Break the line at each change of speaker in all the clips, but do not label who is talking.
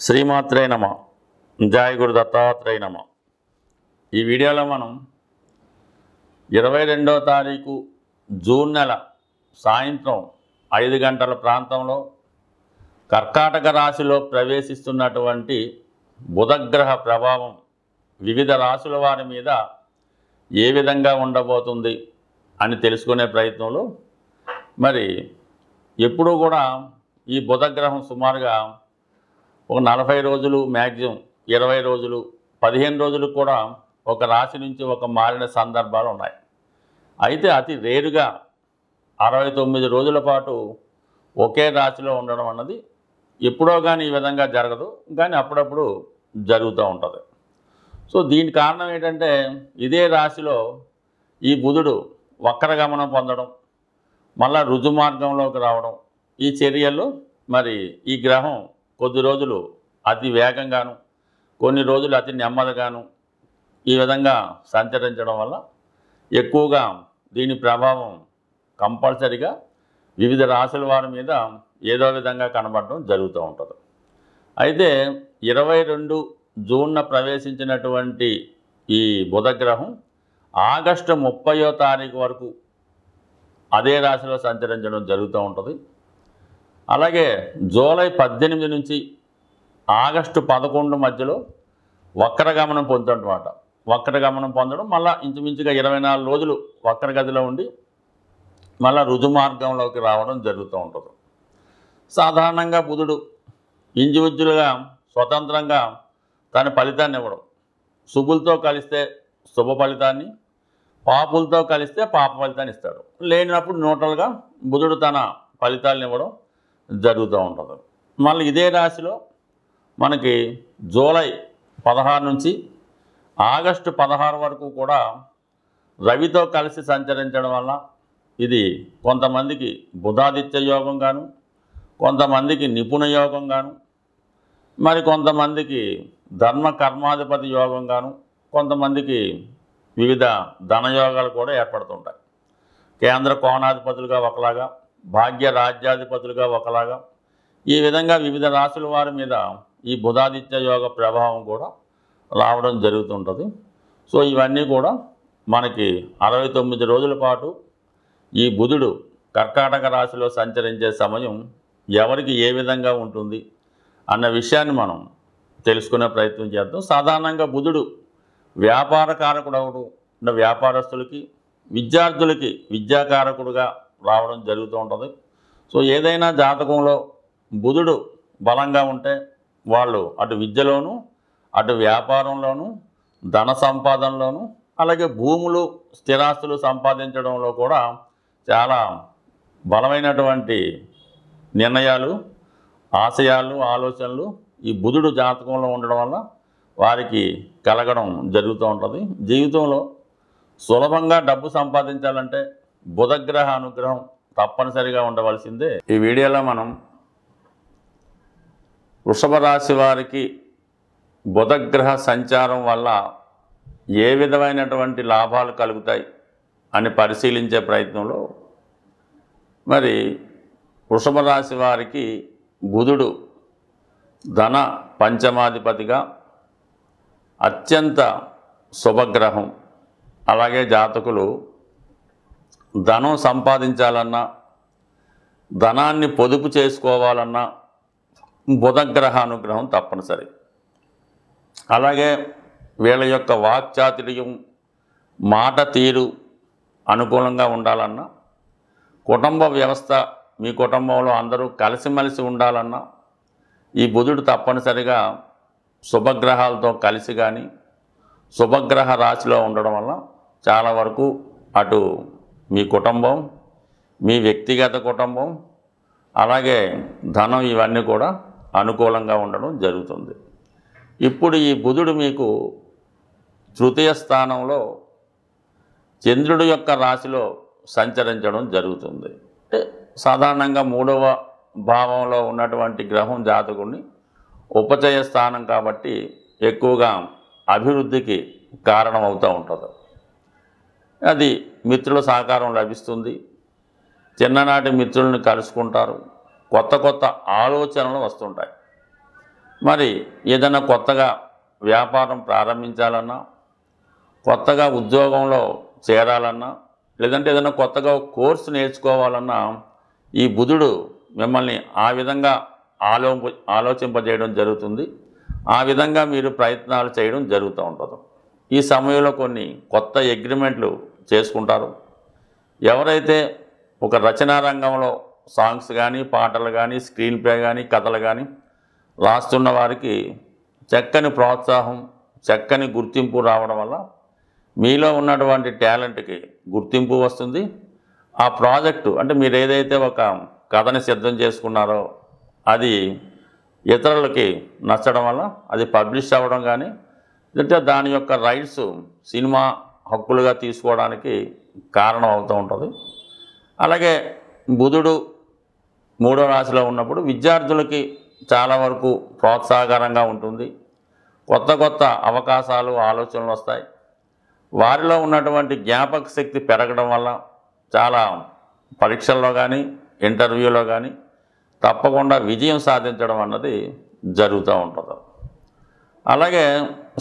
శ్రీమాత్రే నమ. జయ గురు దత్తాత్రేయ నమ. ఈ వీడియోలో మనం 22వ తారీఖు జూన్ నెల సాయంత్రం 5 గంటల ప్రాంతంలో కర్కాటక రాశిలో ప్రవేశిస్తున్నటువంటి బుధగ్రహ ప్రభావం వివిధ రాశుల వారి మీద ఏ విధంగా ఉండబోతుంది అని తెలుసుకునే ప్రయత్నంలో మరి ఎప్పుడూ కూడా ఈ బుధగ్రహం సుమారుగా ఒక 40 రోజులు, మ్యాక్సిమం 20 రోజులు, 15 రోజులు కూడా ఒక రాశి నుంచి ఒక మారిన సందర్భాలు ఉన్నాయి. అయితే అతి రేరుగా 69 రోజుల పాటు ఒకే రాశిలో ఉండడం అన్నది ఎప్పుడో కానీ ఈ విధంగా జరగదు, కానీ అప్పుడప్పుడు జరుగుతూ ఉంటుంది. సో దీని కారణం ఏంటంటే ఇదే రాశిలో ఈ బుధుడు వక్రగమనం పొందడం, మళ్ళా రుజు మార్గంలోకి రావడం, ఈ చర్యల్లో మరి ఈ గ్రహం కొద్ది రోజులు అతి వేగంగాను, కొన్ని రోజులు అతి నెమ్మదిగాను ఈ విధంగా సంచరించడం వల్ల ఎక్కువగా దీని ప్రభావం కంపల్సరిగా వివిధ రాశుల వారి మీద ఏదో విధంగా కనబడడం జరుగుతూ ఉంటుంది. అయితే 22 జూన్న ప్రవేశించినటువంటి ఈ బుధగ్రహం ఆగస్టు 30వ తారీఖు వరకు అదే రాశిలో సంచరించడం జరుగుతూ ఉంటుంది. అలాగే జూలై 18 నుంచి ఆగస్టు 11 మధ్యలో వక్రగమనం పొందుతుంటమాట. వక్రగమనం పొందడం మళ్ళీ ఇంచుమించుగా 24 రోజులు వక్రగతిలో ఉండి మళ్ళీ రుజు మార్గంలోకి రావడం జరుగుతూ ఉంటుంది. సాధారణంగా బుధుడు ఇండివిజువల్గా స్వతంత్రంగా తన ఫలితాన్ని ఇవ్వడం, శుభులతో కలిస్తే శుభ ఫలితాన్ని, పాపులతో కలిస్తే పాప ఫలితాన్ని ఇస్తాడు. లేనప్పుడు న్యూట్రల్గా బుధుడు తన ఫలితాలను ఇవ్వడం జరుగుతూ ఉంటుంది. మళ్ళీ ఇదే రాశిలో మనకి జూలై 16 నుంచి ఆగస్టు 16 వరకు కూడా రవితో కలిసి సంచరించడం వల్ల ఇది కొంతమందికి బుధాదిత్య యోగం గాను, కొంతమందికి నిపుణ యోగం గాను, మరి కొంతమందికి ధర్మ కర్మాధిపతి యోగం గాను, కొంతమందికి వివిధ ధనయోగాలు కూడా ఏర్పడుతుంటాయి. కేంద్ర కోణాధిపతులుగా ఒకలాగా, భాగ్య రాజ్యాధిపతులుగా ఒకలాగా, ఈ విధంగా వివిధ రాశుల వారి మీద ఈ బుధాదిత్య యోగ ప్రభావం కూడా రావడం జరుగుతుంటుంది. సో ఇవన్నీ కూడా మనకి 69 రోజుల పాటు ఈ బుధుడు కర్కాటక రాశిలో సంచరించే సమయం ఎవరికి ఏ విధంగా ఉంటుంది అన్న విషయాన్ని మనం తెలుసుకునే ప్రయత్నం చేద్దాం. సాధారణంగా బుధుడు వ్యాపారకారకుడు అవడం, వ్యాపారస్తులకి, విద్యార్థులకి విద్యాకారకుడుగా రావడం జరుగుతూ ఉంటుంది. సో ఏదైనా జాతకంలో బుధుడు బలంగా ఉంటే వాళ్ళు అటు విద్యలోనూ, అటు వ్యాపారంలోనూ, ధన సంపాదనలోనూ, అలాగే భూములు, స్థిరాస్తులు సంపాదించడంలో కూడా చాలా బలమైనటువంటి నిర్ణయాలు, ఆశయాలు, ఆలోచనలు ఈ బుధుడు జాతకంలో ఉండడం వల్ల వారికి కలగడం జరుగుతూ ఉంటుంది. జీవితంలో సులభంగా డబ్బు సంపాదించాలంటే బుధగ్రహ అనుగ్రహం తప్పనిసరిగా ఉండవలసిందే. ఈ వీడియోలో మనం వృషభ రాశి వారికి బుధగ్రహ సంచారం వల్ల ఏ విధమైనటువంటి లాభాలు కలుగుతాయి అని పరిశీలించే ప్రయత్నంలో మరి వృషభ రాశి వారికి బుధుడు ధన పంచమాధిపతిగా అత్యంత శుభగ్రహం. అలాగే జాతకులు ధనం సంపాదించాలన్నా, ధనాన్ని పొదుపు చేసుకోవాలన్నా బుధగ్రహ అనుగ్రహం తప్పనిసరి. అలాగే వీళ్ళ యొక్క వాక్చాతుర్యం, మాట తీరు అనుకూలంగా ఉండాలన్నా, కుటుంబ వ్యవస్థ మీ కుటుంబంలో అందరూ కలిసిమెలిసి ఉండాలన్నా ఈ బుధుడు తప్పనిసరిగా శుభగ్రహాలతో కలిసి కానీ శుభగ్రహ రాశిలో ఉండడం వల్ల చాలా వరకు అటు మీ కుటుంబం, మీ వ్యక్తిగత కుటుంబం, అలాగే ధనం ఇవన్నీ కూడా అనుకూలంగా ఉండడం జరుగుతుంది. ఇప్పుడు ఈ బుధుడు మీకు తృతీయ స్థానంలో చంద్రుడి యొక్క రాశిలో సంచరించడం జరుగుతుంది. అంటే సాధారణంగా 3వ భావంలో ఉన్నటువంటి గ్రహం జాతకుడిని ఉపచయ స్థానం కాబట్టి ఎక్కువగా అభివృద్ధికి కారణమవుతూ ఉంటుంది. అది మిత్రుల సహకారం లభిస్తుంది, చిన్ననాటి మిత్రులను కలుసుకుంటారు, కొత్త కొత్త ఆలోచనలు వస్తుంటాయి. మరి ఏదైనా కొత్తగా వ్యాపారం ప్రారంభించాలన్నా, కొత్తగా ఉద్యోగంలో చేరాలన్నా, లేదంటే ఏదైనా కొత్తగా కోర్సు నేర్చుకోవాలన్నా ఈ బుధుడు మిమ్మల్ని ఆ విధంగా ఆలోచింపజేయడం జరుగుతుంది. ఆ విధంగా మీరు ప్రయత్నాలు చేయడం జరుగుతూ ఉంటుంది. ఈ సమయంలో కొన్ని కొత్త అగ్రిమెంట్లు చేసుకుంటారు. ఎవరైతే ఒక రచనా రంగంలో సాంగ్స్ కానీ, పాటలు కానీ, స్క్రీన్ ప్లే కానీ, కథలు కానీ రాస్తున్న వారికి చక్కని ప్రోత్సాహం, చక్కని గుర్తింపు రావడం వల్ల మీలో ఉన్నటువంటి టాలెంట్కి గుర్తింపు వస్తుంది. ఆ ప్రాజెక్టు అంటే మీరు ఏదైతే ఒక కథని సిద్ధం చేసుకున్నారో అది ఇతరులకి నచ్చడం వల్ల అది పబ్లిష్ అవ్వడం కానీ, లేదంటే దాని యొక్క రైట్స్ సినిమా హక్కులుగా తీసుకోవడానికి కారణం అవుతూ ఉంటుంది. అలాగే బుధుడు 3వ రాశిలో ఉన్నప్పుడు విద్యార్థులకి చాలా వరకు ప్రోత్సాహకరంగా ఉంటుంది. కొత్త కొత్త అవకాశాలు, ఆలోచనలు వస్తాయి. వారిలో ఉన్నటువంటి జ్ఞాపక శక్తి పెరగడం వల్ల చాలా పరీక్షల్లో కానీ, ఇంటర్వ్యూలో కానీ తప్పకుండా విజయం సాధించడం అన్నది జరుగుతూ ఉంటుంది. అలాగే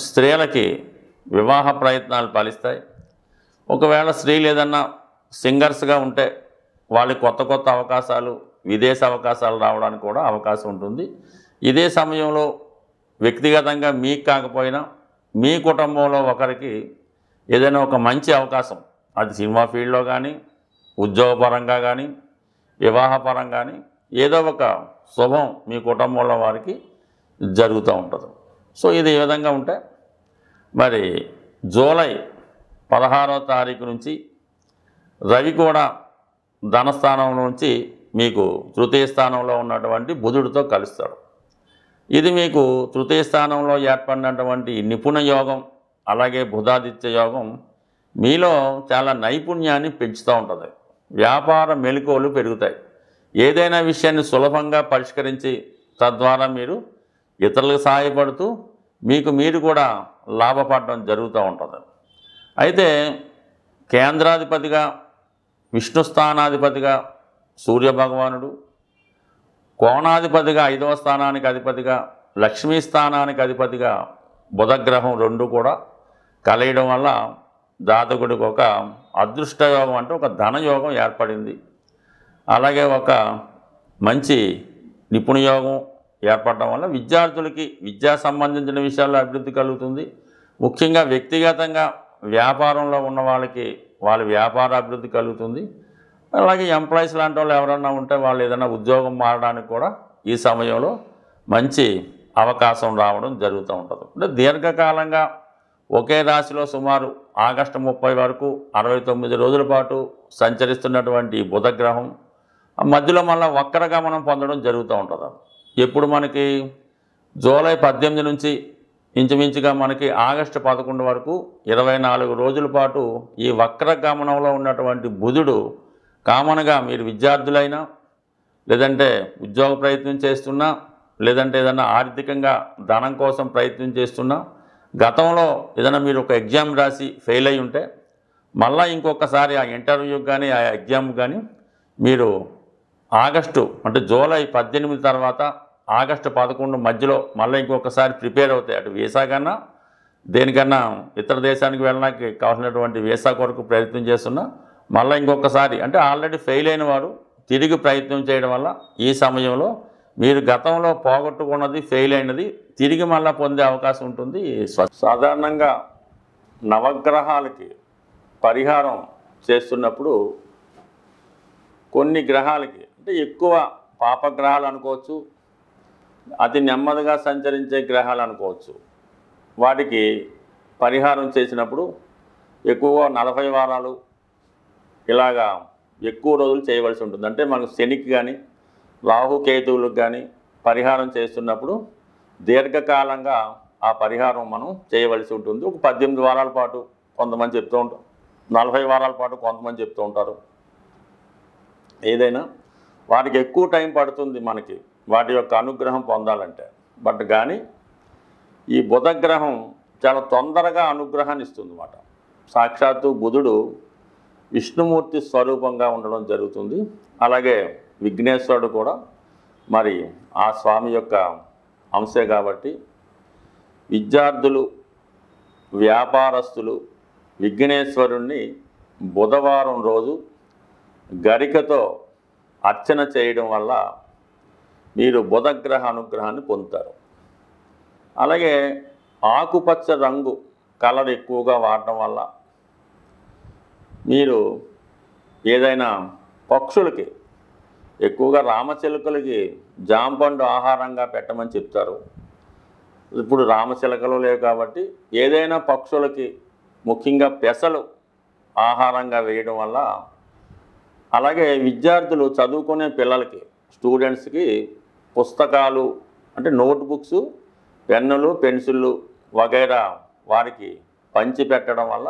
స్త్రీలకి వివాహ ప్రయత్నాలు ఫలిస్తాయి. ఒకవేళ స్త్రీలు ఏదన్నా సింగర్స్గా ఉంటే వాళ్ళకి కొత్త కొత్త అవకాశాలు, విదేశ అవకాశాలు రావడానికి కూడా అవకాశం ఉంటుంది. ఇదే సమయంలో వ్యక్తిగతంగా మీకు కాకపోయినా మీ కుటుంబంలో ఒకరికి ఏదైనా ఒక మంచి అవకాశం, అది సినిమా ఫీల్డ్లో కానీ, ఉద్యోగపరంగా కానీ, వివాహపరంగా కానీ ఏదో ఒక శుభం మీ కుటుంబంలో వారికి జరుగుతూ ఉంటుంది. సో ఇది ఈ విధంగా ఉంటే మరి జూలై 16వ తారీఖు నుంచి రవి కూడా ధనస్థానం నుంచి మీకు తృతీయ స్థానంలో ఉన్నటువంటి బుధుడితో కలుస్తాడు. ఇది మీకు తృతీయ స్థానంలో ఏర్పడినటువంటి నిపుణ యోగం, అలాగే బుధాదిత్య యోగం మీలో చాలా నైపుణ్యాన్ని పెంచుతూ ఉంటుంది. వ్యాపార మెలకువలు పెరుగుతాయి. ఏదైనా విషయాన్ని సులభంగా పరిష్కరించి తద్వారా మీరు ఇతరులకు సహాయపడుతూ మీకు మీరు కూడా లాభపడడం జరుగుతూ ఉంటుంది. అయితే కేంద్రాధిపతిగా, విష్ణు స్థానాధిపతిగా సూర్యభగవానుడు, కోణాధిపతిగా 5వ స్థానానికి అధిపతిగా, లక్ష్మీ స్థానానికి అధిపతిగా బుధగ్రహం 2 కూడా కలయడం వల్ల జాతకుడికి ఒక అదృష్టయోగం అంటే ఒక ధనయోగం ఏర్పడింది. అలాగే ఒక మంచి నిపుణయోగం ఏర్పడడం వల్ల విద్యార్థులకి విద్యా సంబంధించిన విషయాల్లో అభివృద్ధి కలుగుతుంది. ముఖ్యంగా వ్యక్తిగతంగా వ్యాపారంలో ఉన్న వాళ్ళకి వాళ్ళ వ్యాపార అభివృద్ధి కలుగుతుంది. అలాగే ఎంప్లాయీస్ లాంటి వాళ్ళు ఎవరన్నా ఉంటే వాళ్ళు ఏదైనా ఉద్యోగం మారడానికి కూడా ఈ సమయంలో మంచి అవకాశం రావడం జరుగుతూ ఉంటుంది. అంటే దీర్ఘకాలంగా ఒకే రాశిలో సుమారు ఆగస్టు 30 వరకు 69 రోజుల పాటు సంచరిస్తున్నటువంటి బుధగ్రహం మధ్యలో మళ్ళీ వక్రగమనం పొందడం జరుగుతూ ఉంటుంది. ఎప్పుడు మనకి జూలై 18 నుంచి ఇంచుమించుగా మనకి ఆగస్టు 11 వరకు 24 రోజుల పాటు ఈ వక్రగమనంలో ఉన్నటువంటి బుధుడు కామన్గా మీరు విద్యార్థులైనా, లేదంటే ఉద్యోగ ప్రయత్నం చేస్తున్నా, లేదంటే ఏదైనా ఆర్థికంగా ధనం కోసం ప్రయత్నం చేస్తున్నా, గతంలో ఏదైనా మీరు ఒక ఎగ్జామ్ రాసి ఫెయిల్ అయి ఉంటే మళ్ళీ ఇంకొకసారి ఆ ఇంటర్వ్యూకి కానీ, ఆ ఎగ్జామ్ కానీ మీరు ఆగస్టు అంటే జూలై 18 తర్వాత ఆగస్టు 11 మధ్యలో మళ్ళీ ఇంకొకసారి ప్రిపేర్ అవుతాయి. అటు వీసా కన్నా దేనికన్నా ఇతర దేశానికి వెళ్ళడానికి కావాల్సినటువంటి వీసా కొరకు ప్రయత్నం చేస్తున్నా మళ్ళీ ఇంకొకసారి అంటే ఆల్రెడీ ఫెయిల్ అయిన వారు తిరిగి ప్రయత్నం చేయడం వల్ల ఈ సమయంలో మీరు గతంలో పోగొట్టుకున్నది, ఫెయిల్ అయినది తిరిగి మళ్ళీ పొందే అవకాశం ఉంటుంది. సాధారణంగా నవగ్రహాలకి పరిహారం చేస్తున్నప్పుడు కొన్ని గ్రహాలకి అంటే ఎక్కువ పాపగ్రహాలు అనుకోవచ్చు, అతి నెమ్మదిగా సంచరించే గ్రహాలు అనుకోవచ్చు, వాటికి పరిహారం చేసినప్పుడు ఎక్కువ 40 వారాలు ఇలాగా ఎక్కువ రోజులు చేయవలసి ఉంటుంది. అంటే మనకు శనికి కానీ, రాహుకేతువులకు కానీ పరిహారం చేస్తున్నప్పుడు దీర్ఘకాలంగా ఆ పరిహారం మనం చేయవలసి ఉంటుంది. ఒక 18 వారాల పాటు కొంతమంది చెప్తూ ఉంటారు, 40 వారాల పాటు కొంతమంది చెప్తూ ఉంటారు. ఏదైనా వాటికి ఎక్కువ టైం పడుతుంది మనకి వాటి యొక్క అనుగ్రహం పొందాలంటే. బట్ కానీ ఈ బుధగ్రహం చాలా తొందరగా అనుగ్రహాన్ని ఇస్తుంది అన్నమాట. సాక్షాత్తు బుధుడు విష్ణుమూర్తి స్వరూపంగా ఉండడం జరుగుతుంది. అలాగే విఘ్నేశ్వరుడు కూడా మరి ఆ స్వామి యొక్క అంశే కాబట్టి విద్యార్థులు, వ్యాపారస్తులు విఘ్నేశ్వరుణ్ణి బుధవారం రోజు గరికతో అర్చన చేయడం వల్ల మీరు బుధగ్రహ అనుగ్రహాన్ని పొందుతారు. అలాగే ఆకుపచ్చ రంగు కలర్ ఎక్కువగా వాడటం వల్ల మీరు ఏదైనా పక్షులకి, ఎక్కువగా రామచిలుకలకి జాంపండు ఆహారంగా పెట్టమని చెప్తారు. ఇప్పుడు రామచిలుకలు లేవు కాబట్టి ఏదైనా పక్షులకి, ముఖ్యంగా పెసలు ఆహారంగా వేయడం వల్ల, అలాగే విద్యార్థులు చదువుకునే పిల్లలకి, స్టూడెంట్స్కి పుస్తకాలు అంటే నోట్బుక్స్, పెన్నులు, పెన్సిళ్ళు వగైరా వారికి పంచి పెట్టడం వల్ల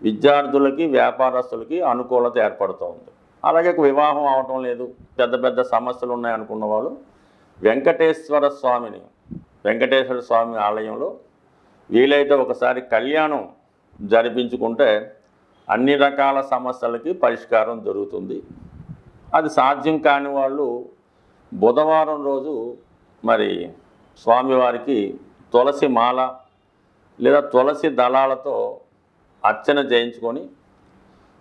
విద్యార్థులకి, వ్యాపారస్తులకి అనుకూలత ఏర్పడుతుంది. అలాగే వివాహం అవటం లేదు, పెద్ద పెద్ద సమస్యలు ఉన్నాయనుకున్న వాళ్ళు వెంకటేశ్వర స్వామి ఆలయంలో వీలైతే ఒకసారి కళ్యాణం జరిపించుకుంటే అన్ని రకాల సమస్యలకి పరిష్కారం దొరుకుతుంది. అది సాధ్యం కాని వాళ్ళు బుధవారం రోజు మరి స్వామివారికి తులసి మాల లేదా తులసి దళాలతో అర్చన చేయించుకొని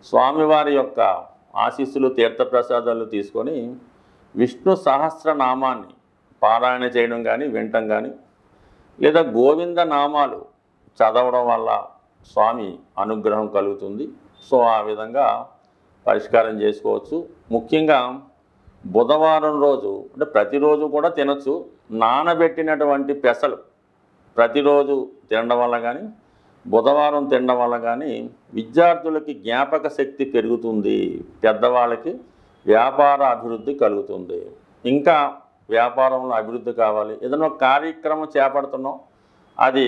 స్వామివారి యొక్క ఆశీస్సులు, తీర్థప్రసాదాలు తీసుకొని విష్ణు సహస్రనామాన్ని పారాయణ చేయడం కానీ, వినటం కానీ, లేదా గోవింద నామాలు చదవడం వల్ల స్వామి అనుగ్రహం కలుగుతుంది. సో ఆ విధంగా పరిష్కారం చేసుకోవచ్చు. ముఖ్యంగా బుధవారం రోజు అంటే ప్రతిరోజు కూడా తినచ్చు. నానబెట్టినటువంటి పెసలు ప్రతిరోజు తినడం వల్ల కానీ, బుధవారం తినడం వల్ల కానీ విద్యార్థులకి జ్ఞాపక శక్తి పెరుగుతుంది, పెద్దవాళ్ళకి వ్యాపార అభివృద్ధి కలుగుతుంది. ఇంకా వ్యాపారంలో అభివృద్ధి కావాలి, ఏదైనా కార్యక్రమం చేపడుతున్నాం, అది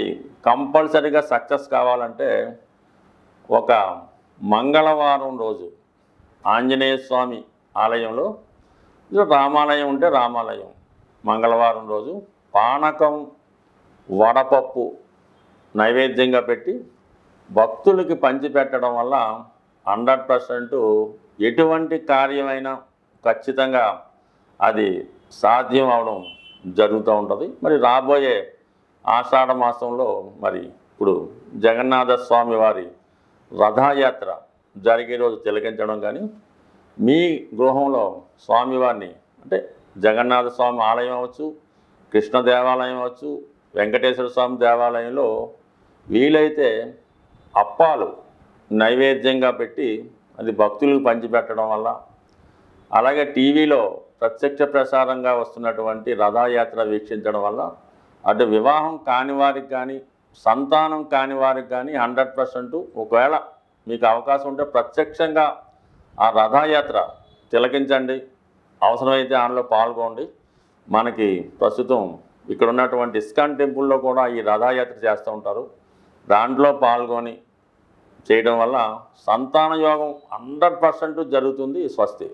కంపల్సరీగా సక్సెస్ కావాలంటే ఒక మంగళవారం రోజు ఆంజనేయ స్వామి ఆలయంలో, రామాలయం ఉంటే రామాలయం, మంగళవారం రోజు పానకం, వడపప్పు నైవేద్యంగా పెట్టి భక్తులకి పంచిపెట్టడం వల్ల 100% ఎటువంటి కార్యమైనా ఖచ్చితంగా అది సాధ్యం అవడం జరుగుతూ ఉంటుంది. మరి రాబోయే ఆషాఢ మాసంలో మరి ఇప్పుడు జగన్నాథ స్వామి వారి రథయాత్ర జరిగే రోజు తిలకించడం కానీ, మీ గృహంలో స్వామివారిని అంటే జగన్నాథ స్వామి ఆలయం అవ్వచ్చు, కృష్ణ దేవాలయం అవ్వచ్చు, వెంకటేశ్వర స్వామి దేవాలయంలో వీలైతే అప్పాలు నైవేద్యంగా పెట్టి అది భక్తులకు పంచిపెట్టడం వల్ల, అలాగే టీవీలో ప్రత్యక్ష ప్రసారంగా వస్తున్నటువంటి రథయాత్ర వీక్షించడం వల్ల అటు వివాహం కాని వారికి కానీ, సంతానం కాని వారికి కానీ 100% ఒకవేళ మీకు అవకాశం ఉంటే ప్రత్యక్షంగా ఆ రథయాత్ర తిలకించండి. అవసరమైతే దానిలో పాల్గొండి. మనకి ప్రస్తుతం ఇక్కడ ఉన్నటువంటి ఇస్కాన్ టెంపుల్లో కూడా ఈ రథయాత్ర చేస్తూ ఉంటారు. దాంట్లో పాల్గొని చేయడం వల్ల సంతాన యోగం 100% జరుగుతుంది. స్వస్తి.